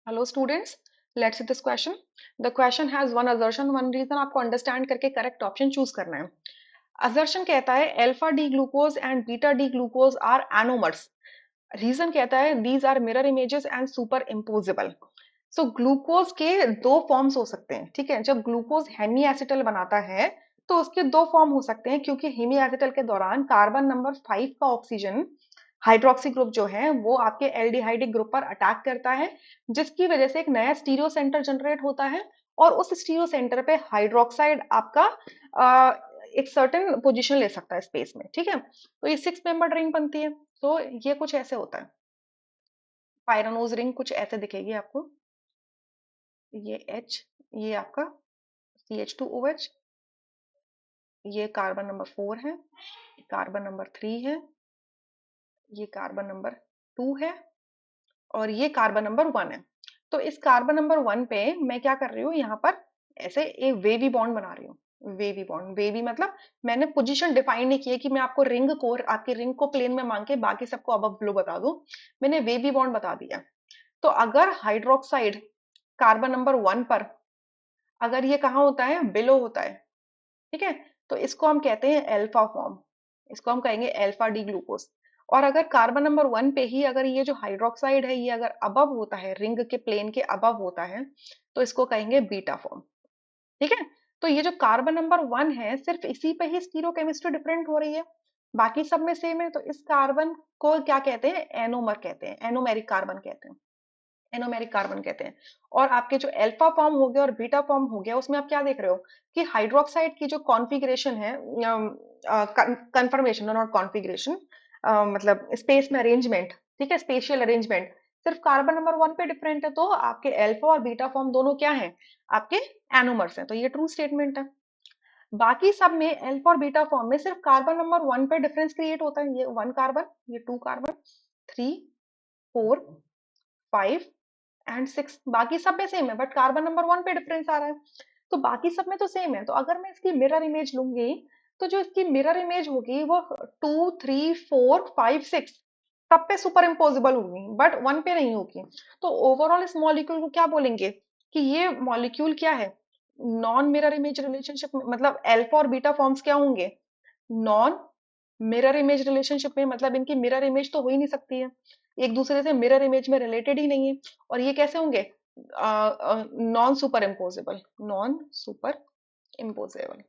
Hello students, let's see this question. The question has one assertion, one reason. आपको understand करके correct option choose करना है. assertion कहता है alpha D glucose and beta D glucose are anomers. Reason कहता है these are mirror images and superimposable. So glucose के दो फॉर्म्स हो सकते हैं. ठीक है, जब ग्लूकोज हेमी एसिटल बनाता है तो उसके दो फॉर्म हो सकते हैं, क्योंकि हेमी एसिटल के दौरान कार्बन नंबर 5 का ऑक्सीजन हाइड्रोक्सी ग्रुप जो है वो आपके एल्डिहाइडिक ग्रुप पर अटैक करता है, जिसकी वजह से एक नया स्टीरियो सेंटर जनरेट होता है. और उस स्टीरियो सेंटर पे हाइड्रोक्साइड आपका एक सर्टेन पोजीशन ले सकता है स्पेस में. ठीक है, तो ये 6 मेंबर रिंग बनती है. तो ये कुछ ऐसे होता है. पायरानोज रिंग कुछ ऐसे दिखेगी आपको. ये H, ये आपका CH2OH, ये कार्बन नंबर 4 है, कार्बन नंबर 3 है, ये कार्बन नंबर 2 है, और ये कार्बन नंबर 1 है. तो इस कार्बन नंबर 1 पे मैं क्या कर रही हूँ, यहाँ पर ऐसे एक वेवी बॉन्ड बना रही हूँ. वेवी बॉन्ड, वेवी मतलब मैंने पोजीशन डिफाइन नहीं की है कि मैं आपको रिंग को, आपकी रिंग को प्लेन में मांग के बाकी सबको अब ब्लू बता दूं. मैंने वेवी बॉन्ड बता दिया. तो अगर हाइड्रोक्साइड कार्बन नंबर 1 पर, अगर ये कहाँ होता है, बिलो होता है. ठीक है, तो इसको हम कहते हैं अल्फा फॉर्म. इसको हम कहेंगे अल्फा डी ग्लूकोज. और अगर कार्बन नंबर 1 पे ही अगर ये जो हाइड्रोक्साइड है ये अगर अबव होता है, रिंग के प्लेन के अबव होता है, तो इसको कहेंगे बीटा फॉर्म. ठीक है, तो ये जो कार्बन नंबर 1 है सिर्फ इसी पे ही स्टीरियोकेमिस्ट्री डिफरेंट हो रही है, बाकी सब में सेम है. तो इस कार्बन को क्या कहते हैं, एनोमर कहते हैं, एनोमेरिक कार्बन कहते हैं, एनोमेरिक कार्बन कहते हैं. और आपके जो अल्फा फॉर्म हो गया और बीटा फॉर्म हो गया, उसमें आप क्या देख रहे हो कि हाइड्रोक्साइड की जो कॉन्फ़िगरेशन है, कंफर्मेशन नॉट कॉन्फ़िगरेशन, मतलब स्पेस में अरेंजमेंट. ठीक है, स्पेशियल अरेंजमेंट सिर्फ कार्बन नंबर 1 पे डिफरेंट है. तो आपके अल्फा और बीटा फॉर्म दोनों क्या हैं, आपके एनोमर्स हैं. तो ये ट्रू स्टेटमेंट है. बाकी सब में अल्फा और बीटा फॉर्म में सिर्फ कार्बन नंबर 1 पे डिफरेंस क्रिएट होता है. ये 1 कार्बन, ये 2 कार्बन, 3, 4, 5 एंड 6, बाकी सब में सेम है, बट कार्बन नंबर 1 पे डिफरेंस आ रहा है. तो बाकी सब में तो सेम है. तो अगर मैं इसकी मिरर इमेज लूंगी, तो जो इसकी मिरर इमेज होगी वो 2, 3, 4, 5, 6 सब पे सुपर इम्पोजिबल होगी, बट 1 पे नहीं होगी. तो ओवरऑल इस मॉलिक्यूल को क्या बोलेंगे कि ये मॉलिक्यूल क्या है, नॉन मिरर इमेज रिलेशनशिप में. मतलब अल्फा और बीटा फॉर्म्स क्या होंगे, नॉन मिरर इमेज रिलेशनशिप में. मतलब इनकी मिरर इमेज तो हो ही नहीं सकती है, एक दूसरे से मिरर इमेज में रिलेटेड ही नहीं है. और ये कैसे होंगे, non super imposable. Non super imposable,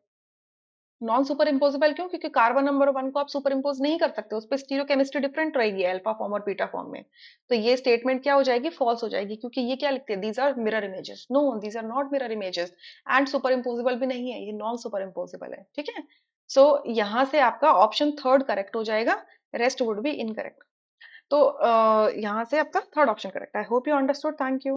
non super imposable क्यों, क्योंकि कार्बन नंबर 1 को आप सुपर इम्पोज नहीं कर सकते, उस पर स्टीरियोकेमिस्ट्री डिफरेंट रहेगी अल्फा फॉर्म और बीटा फॉर्म में. तो ये स्टेटमेंट क्या हो जाएगी, फॉल्स हो जाएगी, क्योंकि ये क्या लिखते हैं, these are mirror images. No, these are not mirror images. And superimposable भी नहीं है, ये नॉन सुपर इम्पोजेबल है. ठीक है, सो यहाँ से आपका ऑप्शन थर्ड करेक्ट हो जाएगा, रेस्ट वुड बी इनकरेक्ट. तो यहाँ से आपका third option correct. I hope you understood. Thank you.